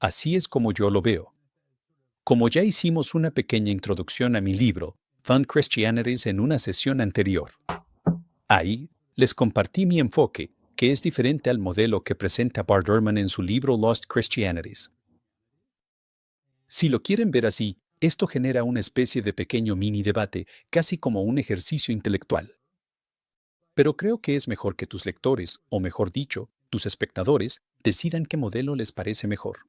Así es como yo lo veo. Como ya hicimos una pequeña introducción a mi libro, Fun Christianities, en una sesión anterior. Ahí les compartí mi enfoque, que es diferente al modelo que presenta Bart Ehrman en su libro Lost Christianities. Si lo quieren ver así, esto genera una especie de pequeño mini debate, casi como un ejercicio intelectual. Pero creo que es mejor que tus lectores, o mejor dicho, tus espectadores, decidan qué modelo les parece mejor.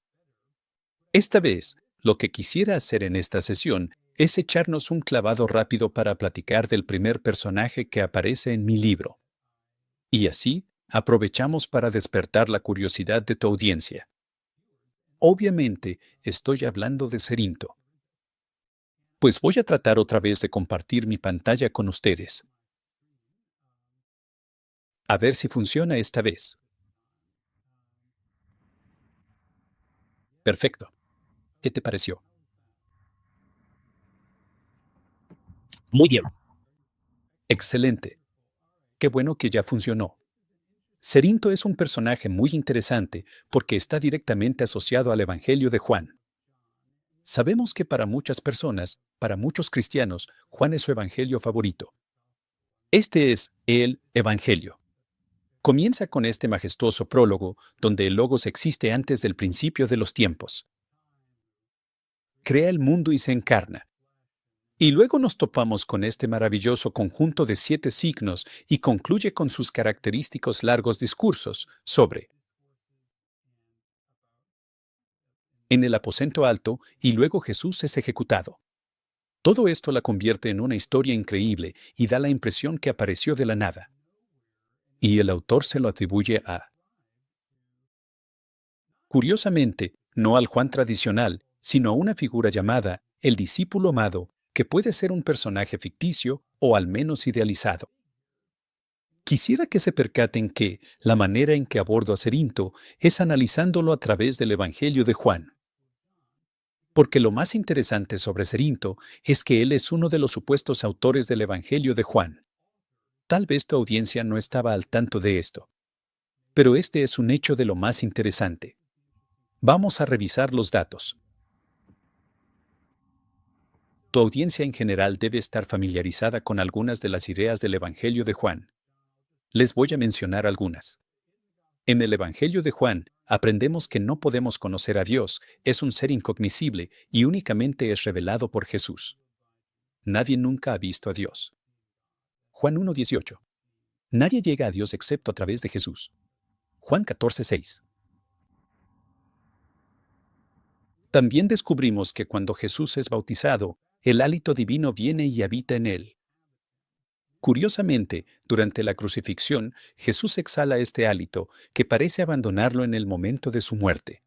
Esta vez, lo que quisiera hacer en esta sesión es echarnos un clavado rápido para platicar del primer personaje que aparece en mi libro. Y así, aprovechamos para despertar la curiosidad de tu audiencia. Obviamente, estoy hablando de Cerinto. Pues voy a tratar otra vez de compartir mi pantalla con ustedes. A ver si funciona esta vez. Perfecto. ¿Qué te pareció? Muy bien. Excelente. Qué bueno que ya funcionó. Cerinto es un personaje muy interesante porque está directamente asociado al Evangelio de Juan. Sabemos que para muchas personas, para muchos cristianos, Juan es su evangelio favorito. Este es el Evangelio. Comienza con este majestuoso prólogo, donde el Logos existe antes del principio de los tiempos. Crea el mundo y se encarna. Y luego nos topamos con este maravilloso conjunto de 7 signos y concluye con sus característicos largos discursos sobre en el aposento alto y luego Jesús es ejecutado. Todo esto la convierte en una historia increíble y da la impresión que apareció de la nada. Y el autor se lo atribuye a, curiosamente, no al Juan tradicional, sino a una figura llamada el discípulo amado, que puede ser un personaje ficticio o al menos idealizado. Quisiera que se percaten que la manera en que abordo a Cerinto es analizándolo a través del Evangelio de Juan. Porque lo más interesante sobre Cerinto es que él es uno de los supuestos autores del Evangelio de Juan. Tal vez tu audiencia no estaba al tanto de esto. Pero este es un hecho de lo más interesante. Vamos a revisar los datos. Tu audiencia en general debe estar familiarizada con algunas de las ideas del Evangelio de Juan. Les voy a mencionar algunas. En el Evangelio de Juan, aprendemos que no podemos conocer a Dios, es un ser incognoscible y únicamente es revelado por Jesús. Nadie nunca ha visto a Dios. Juan 1:18. Nadie llega a Dios excepto a través de Jesús. Juan 14:6. También descubrimos que cuando Jesús es bautizado, el hálito divino viene y habita en él. Curiosamente, durante la crucifixión, Jesús exhala este hálito, que parece abandonarlo en el momento de su muerte.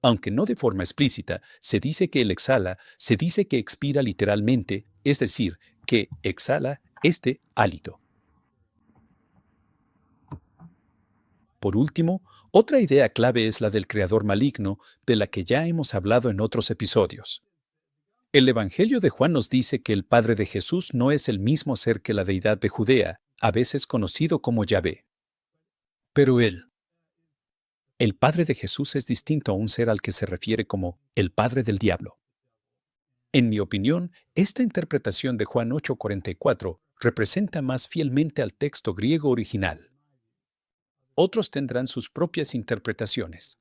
Aunque no de forma explícita, se dice que él exhala, se dice que expira literalmente, es decir, que exhala este hálito. Por último, otra idea clave es la del creador maligno, de la que ya hemos hablado en otros episodios. El Evangelio de Juan nos dice que el padre de Jesús no es el mismo ser que la deidad de Judea, a veces conocido como Yahvé. Pero el padre de Jesús es distinto a un ser al que se refiere como el padre del diablo. En mi opinión, esta interpretación de Juan 8:44 representa más fielmente al texto griego original. Otros tendrán sus propias interpretaciones.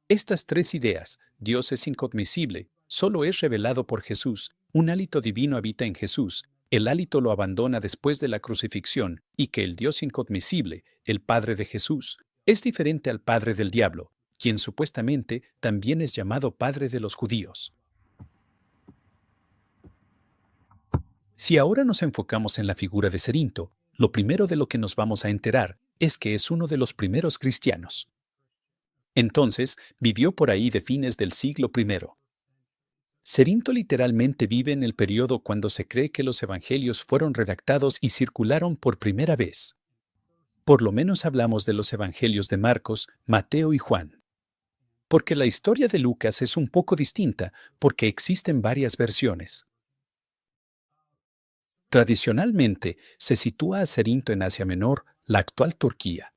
Estas 3 ideas, Dios es incognoscible, solo es revelado por Jesús, un hálito divino habita en Jesús, el hálito lo abandona después de la crucifixión, y que el Dios incognoscible, el Padre de Jesús, es diferente al Padre del diablo, quien supuestamente también es llamado Padre de los judíos. Si ahora nos enfocamos en la figura de Cerinto, lo primero de lo que nos vamos a enterar es que es uno de los primeros cristianos. Entonces, vivió por ahí de fines del siglo I. Cerinto literalmente vive en el periodo cuando se cree que los evangelios fueron redactados y circularon por primera vez. Por lo menos hablamos de los evangelios de Marcos, Mateo y Juan. Porque la historia de Lucas es un poco distinta, porque existen varias versiones. Tradicionalmente, se sitúa a Cerinto en Asia Menor, la actual Turquía.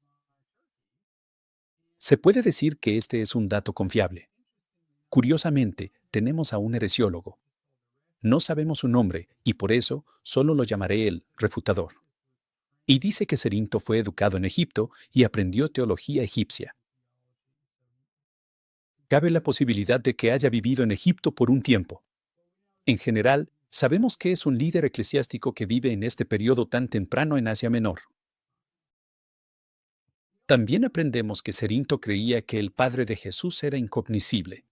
Se puede decir que este es un dato confiable. Curiosamente, tenemos a un heresiólogo. No sabemos su nombre y por eso solo lo llamaré el refutador. Y dice que Cerinto fue educado en Egipto y aprendió teología egipcia. Cabe la posibilidad de que haya vivido en Egipto por un tiempo. En general, sabemos que es un líder eclesiástico que vive en este periodo tan temprano en Asia Menor. También aprendemos que Cerinto creía que el padre de Jesús era incognoscible,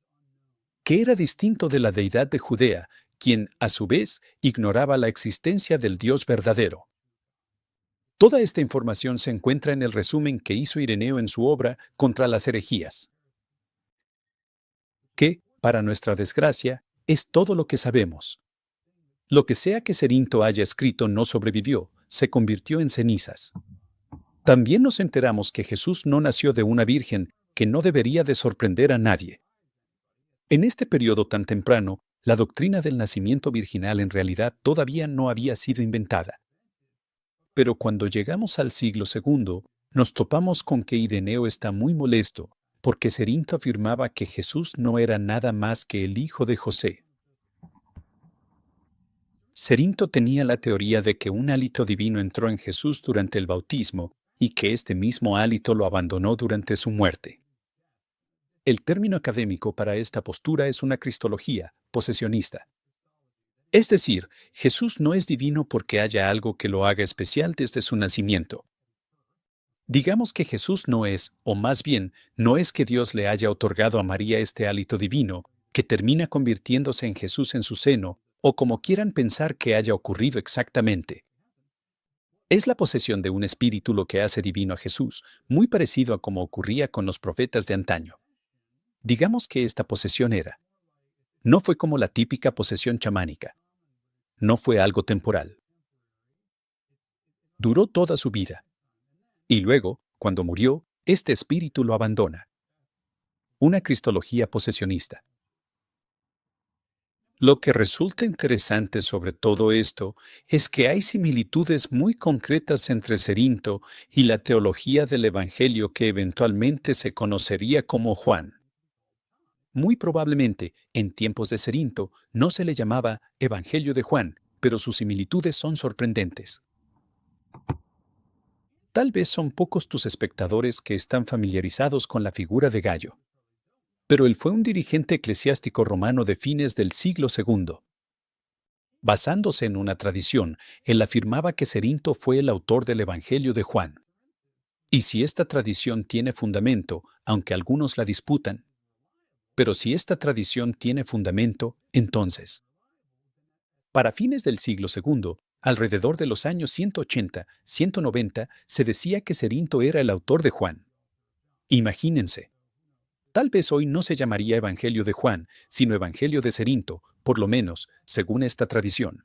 que era distinto de la deidad de Judea, quien, a su vez, ignoraba la existencia del Dios verdadero. Toda esta información se encuentra en el resumen que hizo Ireneo en su obra Contra las herejías, que, para nuestra desgracia, es todo lo que sabemos. Lo que sea que Cerinto haya escrito no sobrevivió, se convirtió en cenizas. También nos enteramos que Jesús no nació de una virgen, que no debería de sorprender a nadie. En este periodo tan temprano, la doctrina del nacimiento virginal en realidad todavía no había sido inventada. Pero cuando llegamos al siglo II, nos topamos con que Ireneo está muy molesto, porque Cerinto afirmaba que Jesús no era nada más que el hijo de José. Cerinto tenía la teoría de que un hálito divino entró en Jesús durante el bautismo y que este mismo hálito lo abandonó durante su muerte. El término académico para esta postura es una cristología posesionista. Es decir, Jesús no es divino porque haya algo que lo haga especial desde su nacimiento. Digamos que Jesús no es, o más bien, no es que Dios le haya otorgado a María este hálito divino, que termina convirtiéndose en Jesús en su seno, o como quieran pensar que haya ocurrido exactamente. Es la posesión de un espíritu lo que hace divino a Jesús, muy parecido a como ocurría con los profetas de antaño. Digamos que esta posesión no fue como la típica posesión chamánica. No fue algo temporal. Duró toda su vida. Y luego, cuando murió, este espíritu lo abandona. Una cristología posesionista. Lo que resulta interesante sobre todo esto es que hay similitudes muy concretas entre Cerinto y la teología del Evangelio que eventualmente se conocería como Juan. Muy probablemente, en tiempos de Cerinto, no se le llamaba Evangelio de Juan, pero sus similitudes son sorprendentes. Tal vez son pocos tus espectadores que están familiarizados con la figura de Gallo. Pero él fue un dirigente eclesiástico romano de fines del siglo II. Basándose en una tradición, él afirmaba que Cerinto fue el autor del Evangelio de Juan. Y si esta tradición tiene fundamento, aunque algunos la disputan, pero si esta tradición tiene fundamento, entonces, para fines del siglo II, alrededor de los años 180, 190, se decía que Cerinto era el autor de Juan. Imagínense. Tal vez hoy no se llamaría Evangelio de Juan, sino Evangelio de Cerinto, por lo menos, según esta tradición.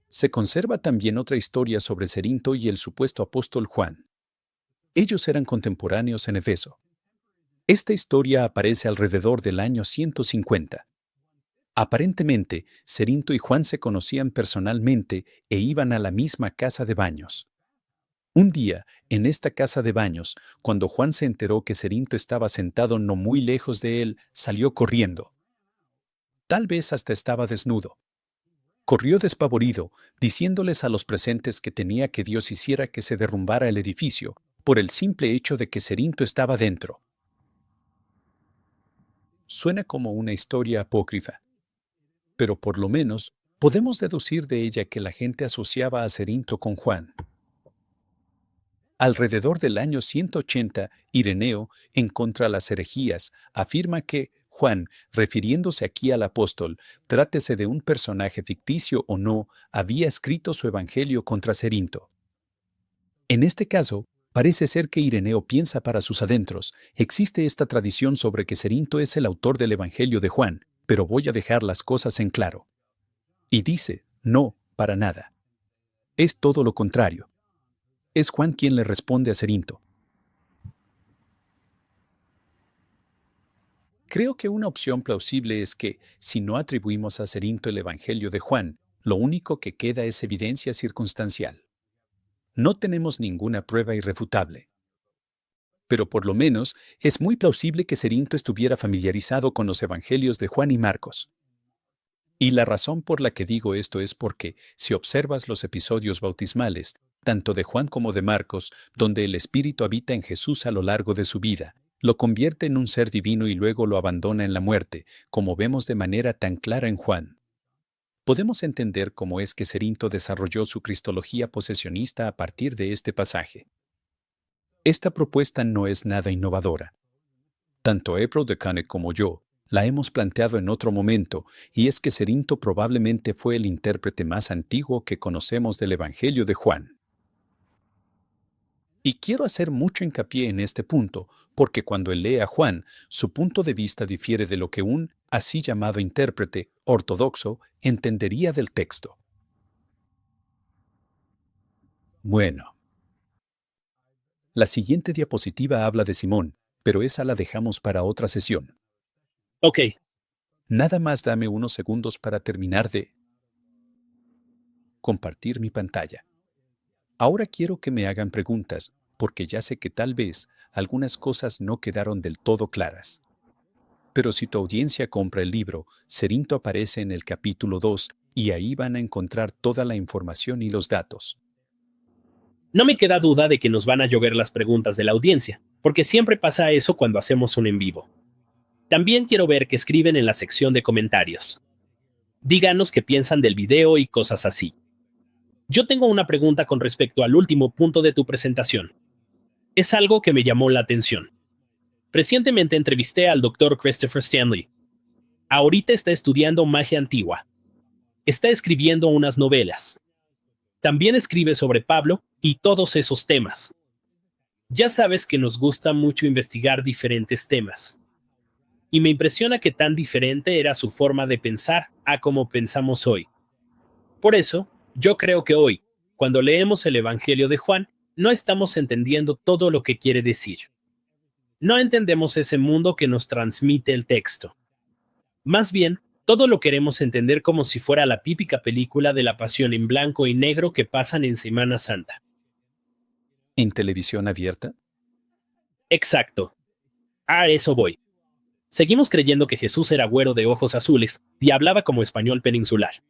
Se conserva también otra historia sobre Cerinto y el supuesto apóstol Juan. Ellos eran contemporáneos en Efeso. Esta historia aparece alrededor del año 150. Aparentemente, Cerinto y Juan se conocían personalmente e iban a la misma casa de baños. Un día, en esta casa de baños, cuando Juan se enteró que Cerinto estaba sentado no muy lejos de él, salió corriendo. Tal vez hasta estaba desnudo. Corrió despavorido, diciéndoles a los presentes que tenía que Dios hiciera que se derrumbara el edificio, por el simple hecho de que Cerinto estaba dentro. Suena como una historia apócrifa, pero por lo menos podemos deducir de ella que la gente asociaba a Cerinto con Juan. Alrededor del año 180, Ireneo, en contra las herejías, afirma que Juan, refiriéndose aquí al apóstol, trátese de un personaje ficticio o no, había escrito su evangelio contra Cerinto. En este caso, parece ser que Ireneo piensa para sus adentros, existe esta tradición sobre que Cerinto es el autor del evangelio de Juan, pero voy a dejar las cosas en claro. Y dice, no, para nada. Es todo lo contrario. Es Juan quien le responde a Cerinto. Creo que una opción plausible es que, si no atribuimos a Cerinto el Evangelio de Juan, lo único que queda es evidencia circunstancial. No tenemos ninguna prueba irrefutable. pero por lo menos es muy plausible que Cerinto estuviera familiarizado con los evangelios de Juan y Marcos. Y la razón por la que digo esto es porque, si observas los episodios bautismales, tanto de Juan como de Marcos, donde el Espíritu habita en Jesús a lo largo de su vida, lo convierte en un ser divino y luego lo abandona en la muerte, como vemos de manera tan clara en Juan. Podemos entender cómo es que Cerinto desarrolló su cristología posesionista a partir de este pasaje. Esta propuesta no es nada innovadora. Tanto April Decane como yo la hemos planteado en otro momento, y es que Cerinto probablemente fue el intérprete más antiguo que conocemos del Evangelio de Juan. Y quiero hacer mucho hincapié en este punto, porque cuando él lee a Juan, su punto de vista difiere de lo que un, así llamado intérprete, ortodoxo, entendería del texto. Bueno. La siguiente diapositiva habla de Simón, pero esa la dejamos para otra sesión. Ok. Nada más dame unos segundos para terminar de compartir mi pantalla. Ahora quiero que me hagan preguntas, porque ya sé que tal vez algunas cosas no quedaron del todo claras. Pero si tu audiencia compra el libro, Cerinto aparece en el capítulo 2 y ahí van a encontrar toda la información y los datos. No me queda duda de que nos van a llover las preguntas de la audiencia, porque siempre pasa eso cuando hacemos un en vivo. También quiero ver qué escriben en la sección de comentarios. Díganos qué piensan del video y cosas así. Yo tengo una pregunta con respecto al último punto de tu presentación. Es algo que me llamó la atención. Recientemente entrevisté al Dr. Christopher Stanley. Ahorita está estudiando magia antigua. Está escribiendo unas novelas. También escribe sobre Pablo y todos esos temas. Ya sabes que nos gusta mucho investigar diferentes temas. Y me impresiona que tan diferente era su forma de pensar a como pensamos hoy. Por eso, yo creo que hoy, cuando leemos el Evangelio de Juan, no estamos entendiendo todo lo que quiere decir. No entendemos ese mundo que nos transmite el texto. Más bien, todo lo queremos entender como si fuera la típica película de la pasión en blanco y negro que pasan en Semana Santa. ¿En televisión abierta? Exacto. A eso voy. Seguimos creyendo que Jesús era güero de ojos azules y hablaba como español peninsular.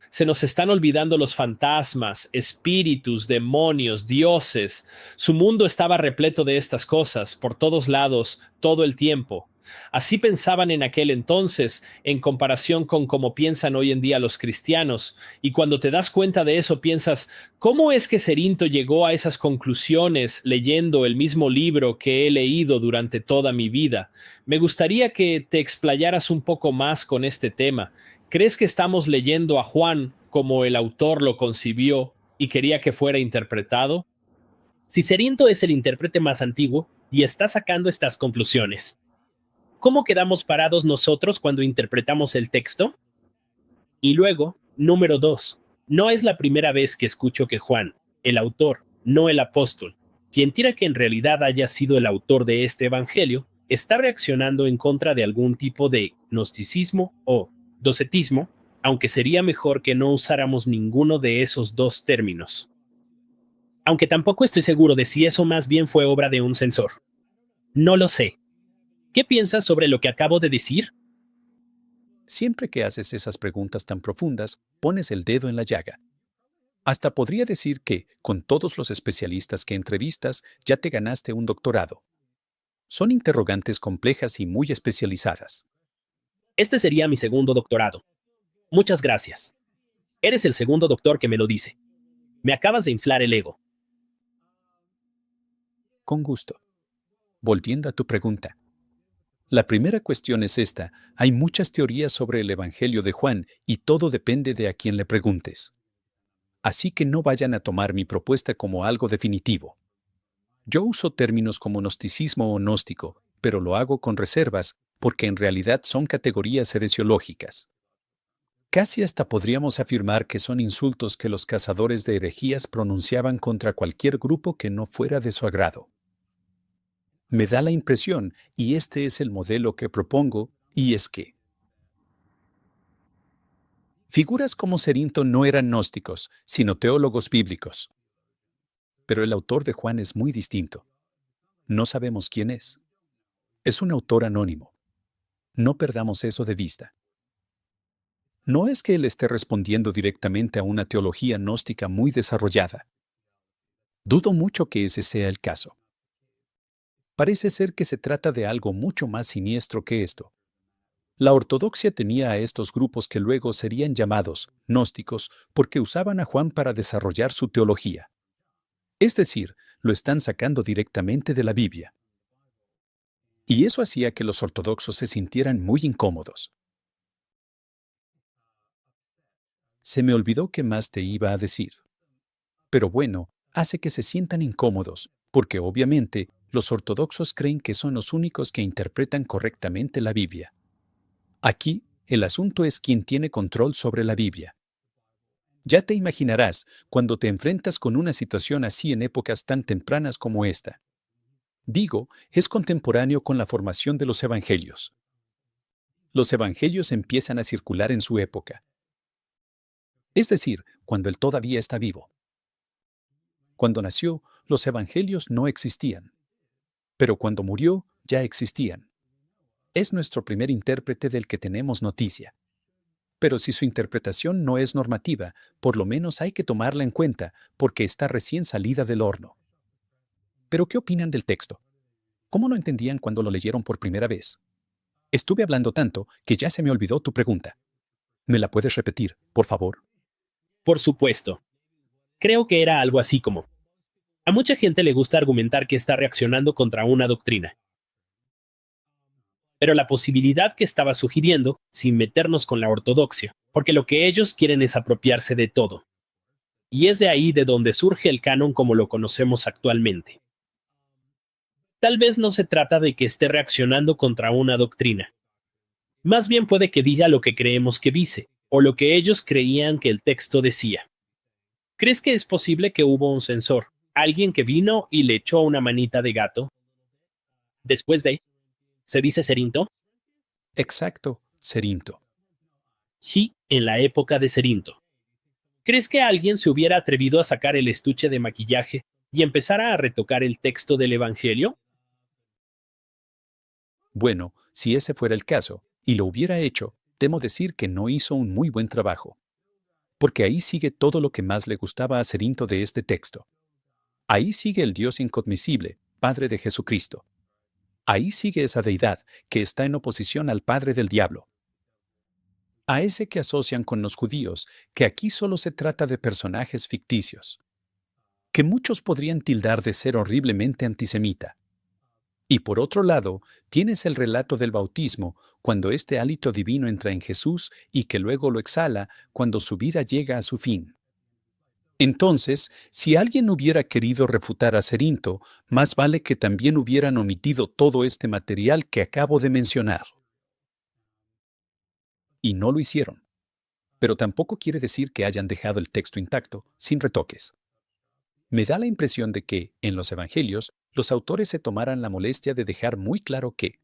Se nos están olvidando los fantasmas, espíritus, demonios, dioses. Su mundo estaba repleto de estas cosas, por todos lados, todo el tiempo. Así pensaban en aquel entonces, en comparación con cómo piensan hoy en día los cristianos. Y cuando te das cuenta de eso, piensas, ¿cómo es que Cerinto llegó a esas conclusiones leyendo el mismo libro que he leído durante toda mi vida? Me gustaría que te explayaras un poco más con este tema. ¿Crees que estamos leyendo a Juan como el autor lo concibió y quería que fuera interpretado? Si Cerinto es el intérprete más antiguo y está sacando estas conclusiones, ¿cómo quedamos parados nosotros cuando interpretamos el texto? Y luego, número 2. No es la primera vez que escucho que Juan, el autor, no el apóstol, quien tira que en realidad haya sido el autor de este evangelio, está reaccionando en contra de algún tipo de gnosticismo o docetismo, aunque sería mejor que no usáramos ninguno de esos dos términos. Aunque tampoco estoy seguro de si eso más bien fue obra de un censor. No lo sé. ¿Qué piensas sobre lo que acabo de decir? Siempre que haces esas preguntas tan profundas, pones el dedo en la llaga. Hasta podría decir que, con todos los especialistas que entrevistas, ya te ganaste un doctorado. Son interrogantes complejas y muy especializadas. Este sería mi segundo doctorado. Muchas gracias. Eres el segundo doctor que me lo dice. Me acabas de inflar el ego. Con gusto. Volviendo a tu pregunta. La primera cuestión es esta. Hay muchas teorías sobre el Evangelio de Juan y todo depende de a quién le preguntes. Así que no vayan a tomar mi propuesta como algo definitivo. Yo uso términos como gnosticismo o gnóstico, pero lo hago con reservas porque en realidad son categorías heresiológicas. Casi hasta podríamos afirmar que son insultos que los cazadores de herejías pronunciaban contra cualquier grupo que no fuera de su agrado. Me da la impresión, y este es el modelo que propongo, y es que figuras como Cerinto no eran gnósticos, sino teólogos bíblicos. Pero el autor de Juan es muy distinto. No sabemos quién es. Es un autor anónimo. No perdamos eso de vista. No es que él esté respondiendo directamente a una teología gnóstica muy desarrollada. Dudo mucho que ese sea el caso. Parece ser que se trata de algo mucho más siniestro que esto. La ortodoxia tenía a estos grupos que luego serían llamados gnósticos porque usaban a Juan para desarrollar su teología. Es decir, lo están sacando directamente de la Biblia. Y eso hacía que los ortodoxos se sintieran muy incómodos. Se me olvidó qué más te iba a decir. Pero bueno, hace que se sientan incómodos, porque obviamente los ortodoxos creen que son los únicos que interpretan correctamente la Biblia. Aquí, el asunto es quién tiene control sobre la Biblia. Ya te imaginarás cuando te enfrentas con una situación así en épocas tan tempranas como esta. Digo, es contemporáneo con la formación de los evangelios. Los evangelios empiezan a circular en su época. Es decir, cuando él todavía está vivo. Cuando nació, los evangelios no existían. Pero cuando murió, ya existían. Es nuestro primer intérprete del que tenemos noticia. Pero si su interpretación no es normativa, por lo menos hay que tomarla en cuenta, porque está recién salida del horno. ¿Pero qué opinan del texto? ¿Cómo lo entendían cuando lo leyeron por primera vez? Estuve hablando tanto que ya se me olvidó tu pregunta. ¿Me la puedes repetir, por favor? Por supuesto. Creo que era algo así como: a mucha gente le gusta argumentar que está reaccionando contra una doctrina. Pero la posibilidad que estaba sugiriendo, sin meternos con la ortodoxia, porque lo que ellos quieren es apropiarse de todo. Y es de ahí de donde surge el canon como lo conocemos actualmente. Tal vez no se trata de que esté reaccionando contra una doctrina. Más bien puede que diga lo que creemos que dice, o lo que ellos creían que el texto decía. ¿Crees que es posible que hubo un censor, alguien que vino y le echó una manita de gato? Después de, ¿se dice Cerinto? Exacto, Cerinto. Sí, en la época de Cerinto. ¿Crees que alguien se hubiera atrevido a sacar el estuche de maquillaje y empezara a retocar el texto del Evangelio? Bueno, si ese fuera el caso, y lo hubiera hecho, temo decir que no hizo un muy buen trabajo. Porque ahí sigue todo lo que más le gustaba a Cerinto de este texto. Ahí sigue el Dios inconmisible, Padre de Jesucristo. Ahí sigue esa deidad que está en oposición al Padre del diablo. A ese que asocian con los judíos, que aquí solo se trata de personajes ficticios, que muchos podrían tildar de ser horriblemente antisemita. Y por otro lado, tienes el relato del bautismo, cuando este hálito divino entra en Jesús y que luego lo exhala cuando su vida llega a su fin. Entonces, si alguien hubiera querido refutar a Cerinto, más vale que también hubieran omitido todo este material que acabo de mencionar. Y no lo hicieron. Pero tampoco quiere decir que hayan dejado el texto intacto, sin retoques. Me da la impresión de que, en los Evangelios, los autores se tomaran la molestia de dejar muy claro que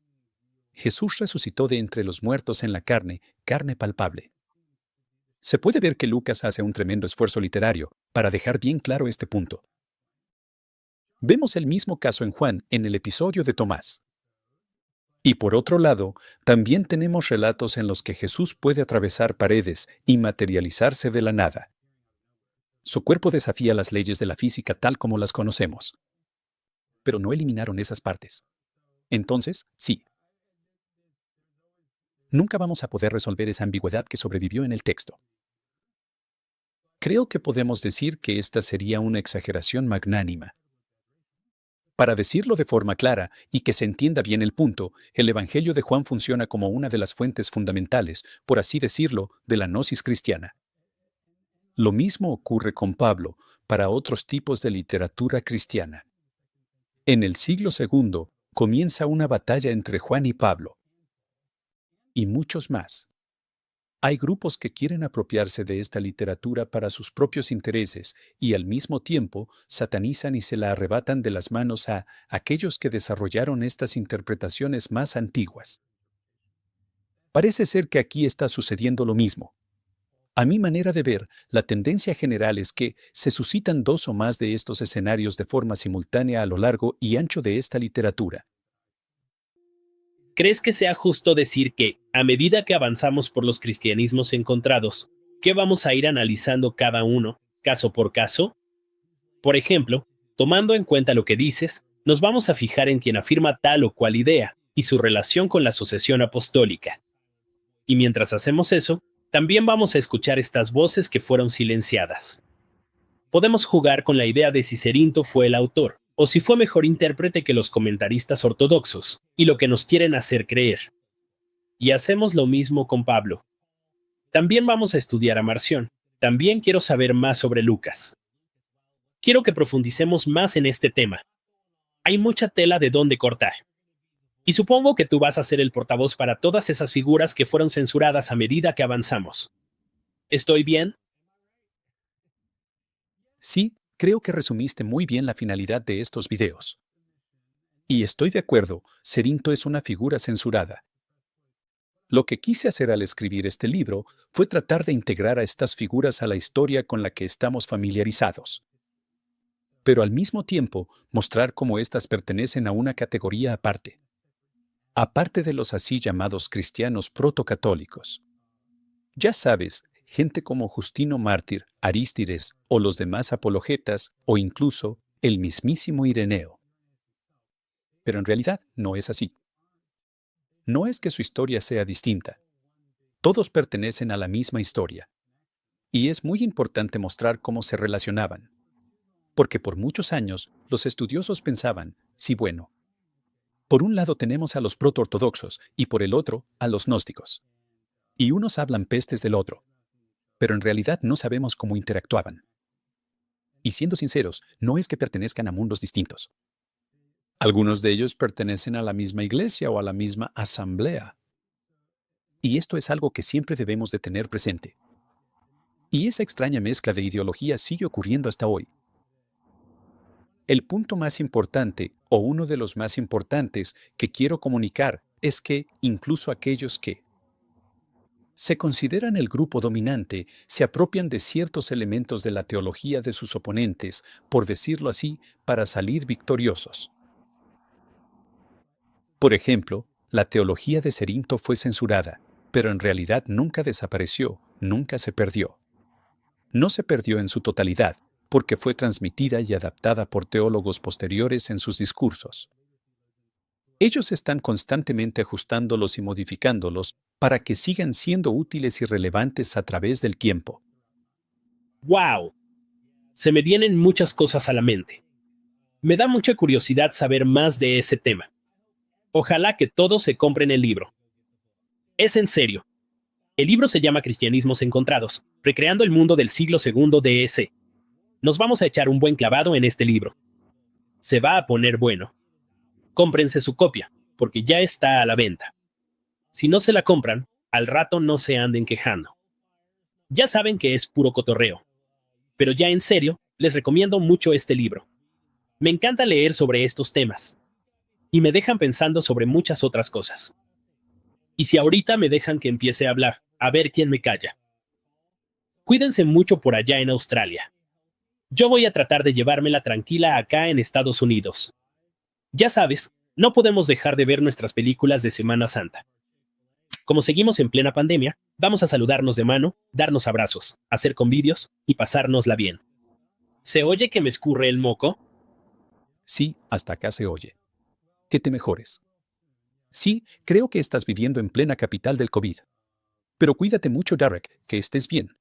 Jesús resucitó de entre los muertos en la carne, carne palpable. Se puede ver que Lucas hace un tremendo esfuerzo literario para dejar bien claro este punto. Vemos el mismo caso en Juan en el episodio de Tomás. Y por otro lado, también tenemos relatos en los que Jesús puede atravesar paredes y materializarse de la nada. Su cuerpo desafía las leyes de la física tal como las conocemos. Pero no eliminaron esas partes. Entonces, sí. Nunca vamos a poder resolver esa ambigüedad que sobrevivió en el texto. Creo que podemos decir que esta sería una exageración magnánima. Para decirlo de forma clara y que se entienda bien el punto, el Evangelio de Juan funciona como una de las fuentes fundamentales, por así decirlo, de la gnosis cristiana. Lo mismo ocurre con Pablo para otros tipos de literatura cristiana. En el siglo II comienza una batalla entre Juan y Pablo. Y muchos más. Hay grupos que quieren apropiarse de esta literatura para sus propios intereses y al mismo tiempo satanizan y se la arrebatan de las manos a aquellos que desarrollaron estas interpretaciones más antiguas. Parece ser que aquí está sucediendo lo mismo. A mi manera de ver, la tendencia general es que se suscitan dos o más de estos escenarios de forma simultánea a lo largo y ancho de esta literatura. ¿Crees que sea justo decir que, a medida que avanzamos por los cristianismos encontrados, que vamos a ir analizando cada uno, caso por caso? Por ejemplo, tomando en cuenta lo que dices, nos vamos a fijar en quien afirma tal o cual idea y su relación con la sucesión apostólica. Y mientras hacemos eso, también vamos a escuchar estas voces que fueron silenciadas. Podemos jugar con la idea de si Cerinto fue el autor, o si fue mejor intérprete que los comentaristas ortodoxos, y lo que nos quieren hacer creer. Y hacemos lo mismo con Pablo. También vamos a estudiar a Marción. También quiero saber más sobre Lucas. Quiero que profundicemos más en este tema. Hay mucha tela de dónde cortar. Y supongo que tú vas a ser el portavoz para todas esas figuras que fueron censuradas a medida que avanzamos. ¿Estoy bien? Sí, creo que resumiste muy bien la finalidad de estos videos. Y estoy de acuerdo, Cerinto es una figura censurada. Lo que quise hacer al escribir este libro fue tratar de integrar a estas figuras a la historia con la que estamos familiarizados. Pero al mismo tiempo mostrar cómo éstas pertenecen a una categoría aparte de los así llamados cristianos protocatólicos. Ya sabes, gente como Justino Mártir, Arístides o los demás apologetas o incluso el mismísimo Ireneo. Pero en realidad no es así. No es que su historia sea distinta. Todos pertenecen a la misma historia. Y es muy importante mostrar cómo se relacionaban. Porque por muchos años los estudiosos pensaban, sí, bueno, por un lado tenemos a los protoortodoxos y por el otro a los gnósticos. Y unos hablan pestes del otro. Pero en realidad no sabemos cómo interactuaban. Y siendo sinceros, no es que pertenezcan a mundos distintos. Algunos de ellos pertenecen a la misma iglesia o a la misma asamblea. Y esto es algo que siempre debemos de tener presente. Y esa extraña mezcla de ideologías sigue ocurriendo hasta hoy. El punto más importante, o uno de los más importantes, que quiero comunicar es que incluso aquellos que se consideran el grupo dominante se apropian de ciertos elementos de la teología de sus oponentes, por decirlo así, para salir victoriosos. Por ejemplo, la teología de Cerinto fue censurada, pero en realidad nunca desapareció, nunca se perdió. No se perdió en su totalidad, porque fue transmitida y adaptada por teólogos posteriores en sus discursos. Ellos están constantemente ajustándolos y modificándolos para que sigan siendo útiles y relevantes a través del tiempo. ¡Wow! Se me vienen muchas cosas a la mente. Me da mucha curiosidad saber más de ese tema. Ojalá que todos se compren el libro. Es en serio. El libro se llama Cristianismos Encontrados, recreando el mundo del siglo II D.C. Nos vamos a echar un buen clavado en este libro. Se va a poner bueno. Cómprense su copia, porque ya está a la venta. Si no se la compran, al rato no se anden quejando. Ya saben que es puro cotorreo. Pero ya en serio, les recomiendo mucho este libro. Me encanta leer sobre estos temas. Y me dejan pensando sobre muchas otras cosas. Y si ahorita me dejan que empiece a hablar, a ver quién me calla. Cuídense mucho por allá en Australia. Yo voy a tratar de llevármela tranquila acá en Estados Unidos. Ya sabes, no podemos dejar de ver nuestras películas de Semana Santa. Como seguimos en plena pandemia, vamos a saludarnos de mano, darnos abrazos, hacer convivios y pasárnosla bien. ¿Se oye que me escurre el moco? Sí, hasta acá se oye. Que te mejores. Sí, creo que estás viviendo en plena capital del COVID. Pero cuídate mucho, Derek, que estés bien.